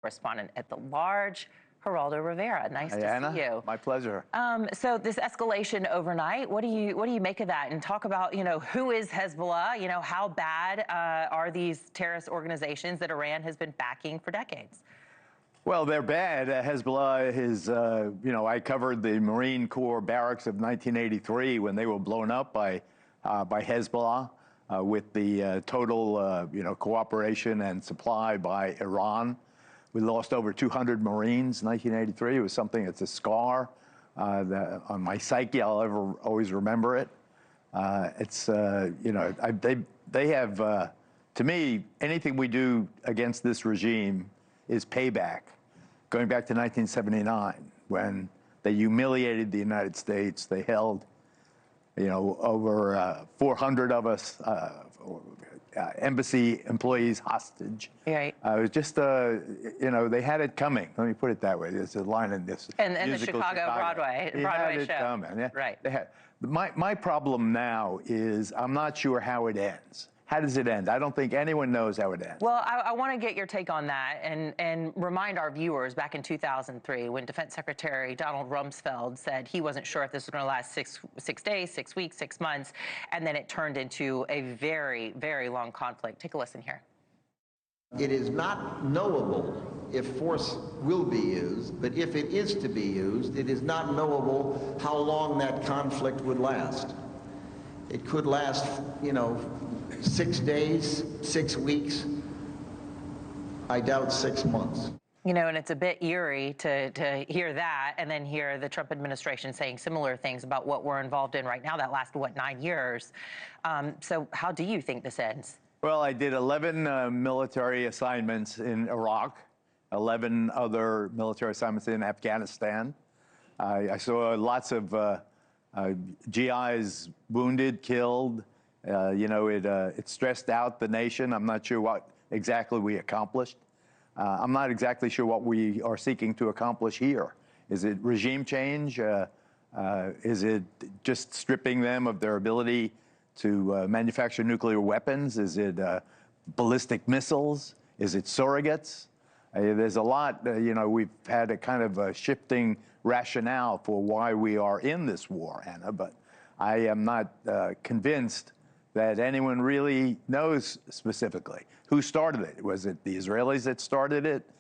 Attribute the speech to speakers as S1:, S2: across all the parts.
S1: Correspondent at the Large, Geraldo Rivera. Nice
S2: Hi,
S1: to
S2: Anna.
S1: see you.
S2: My pleasure.
S1: So this escalation overnight, what do you make of that? And talk about, who is Hezbollah? How bad are these terrorist organizations that Iran has been backing for decades?
S2: Well, they're bad. Hezbollah is, I covered the Marine Corps barracks of 1983 when they were blown up by Hezbollah with the total, cooperation and supply by Iran. We lost over 200 Marines in 1983. It was something that's a scar on my psyche. I'll always remember it. They have, to me, anything we do against this regime is payback. Going back to 1979, when they humiliated the United States, they held, over 400 of us, embassy employees hostage.
S1: Right.
S2: It was just, they had it coming. Let me put it that way. There's a line in this
S1: and the Chicago Broadway
S2: had
S1: show.
S2: It coming. Yeah.
S1: Right.
S2: They had. My problem now is I'm not sure how it ends. How does it end? I don't think anyone knows how it ends.
S1: Well, I want to get your take on that and remind our viewers back in 2003 when Defense Secretary Donald Rumsfeld said he wasn't sure if this was going to last six days, 6 weeks, 6 months, and then it turned into a very, very long conflict. Take a listen here.
S3: It is not knowable if force will be used, but if it is to be used, it is not knowable how long that conflict would last. It could last, 6 days, 6 weeks. I doubt 6 months.
S1: And it's a bit eerie to hear that and then hear the Trump administration saying similar things about what we're involved in right now that lasted, 9 years. So how do you think this ends?
S2: Well, I did 11 military assignments in Iraq, 11 other military assignments in Afghanistan. I saw lots of GIs wounded, killed. It stressed out the nation. I'm not sure what exactly we accomplished. I'm not exactly sure what we are seeking to accomplish here. Is it regime change? Is it just stripping them of their ability to manufacture nuclear weapons? Is it ballistic missiles? Is it surrogates? There's a lot, we've had a kind of a shifting rationale for why we are in this war, Anna, but I am not convinced that anyone really knows specifically who started it. Was it the Israelis that started it?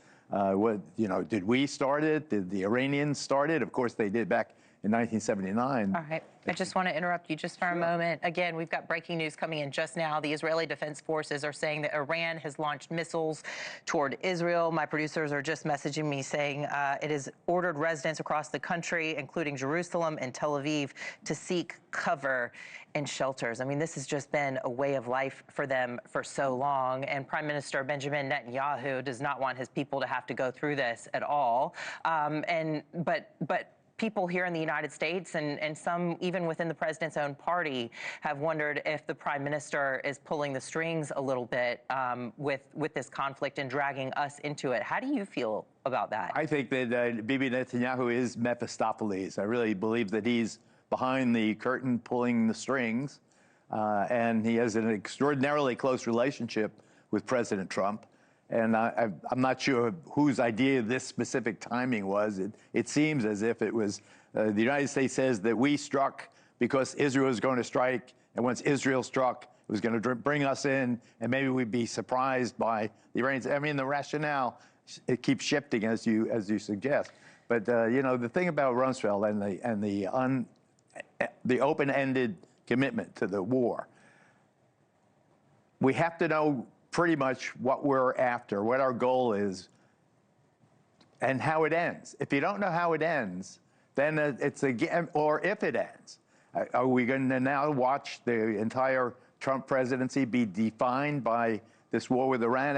S2: Did we start it? Did the Iranians start it? Of course they did back in 1979.
S1: All right. I just want to interrupt you just for a moment. Again, we've got breaking news coming in just now. The Israeli Defense Forces are saying that Iran has launched missiles toward Israel. My producers are just messaging me saying it has ordered residents across the country, including Jerusalem and Tel Aviv, to seek cover in shelters. I mean, this has just been a way of life for them for so long. And Prime Minister Benjamin Netanyahu does not want his people to have to go through this at all. But people here in the United States and some even within the president's own party have wondered if the prime minister is pulling the strings a little bit with this conflict and dragging us into it. How do you feel about that?
S2: I think that Bibi Netanyahu is Mephistopheles. I really believe that he's behind the curtain pulling the strings, and he has an extraordinarily close relationship with President Trump. And I'm not sure whose idea this specific timing was. It seems as if it was the United States says that we struck because Israel was going to strike, and once Israel struck, it was going to bring us in, and maybe we'd be surprised by the Iranians. I mean, the rationale, it keeps shifting as you suggest. But the thing about Rumsfeld and the open-ended commitment to the war, we have to know pretty much what we're after, what our goal is, and how it ends. If you don't know how it ends, then it's again, or if it ends, are we going to now watch the entire Trump presidency be defined by this war with Iran?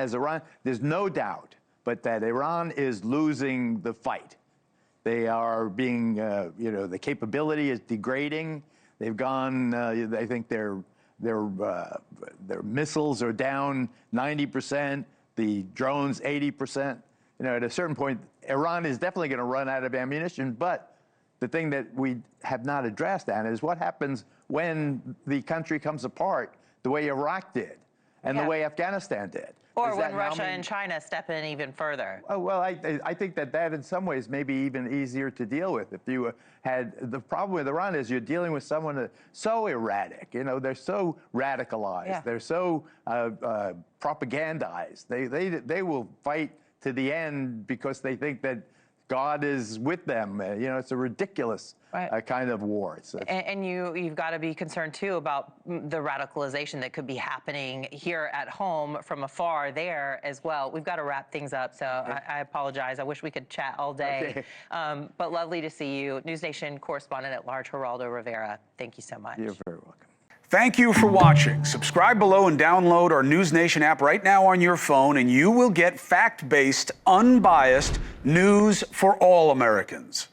S2: There's no doubt, but that Iran is losing the fight. They are being, the capability is degrading. They've gone, I think their missiles are down 90%, the drones 80%. At a certain point, Iran is definitely going to run out of ammunition. But the thing that we have not addressed, Anna, is what happens when the country comes apart the way Iraq did and the way Afghanistan did.
S1: Or
S2: Does
S1: when
S2: that now
S1: Russia
S2: mean-
S1: and China step in even further.
S2: Oh, well, I think that in some ways may be even easier to deal with. If you had, the problem with Iran is you're dealing with someone that's so erratic. You know, they're so radicalized.
S1: Yeah.
S2: They're so propagandized. They will fight to the end because they think that God is with them. You know, it's a ridiculous kind of war.
S1: And you've got to be concerned, too, about the radicalization that could be happening here at home from afar there as well. We've got to wrap things up, so I apologize. I wish we could chat all day.
S2: Okay.
S1: But lovely to see you. NewsNation correspondent at large, Geraldo Rivera. Thank you so much.
S2: You're very welcome.
S4: Thank you for watching. Subscribe below and download our NewsNation app right now on your phone, and you will get fact-based, unbiased news for all Americans.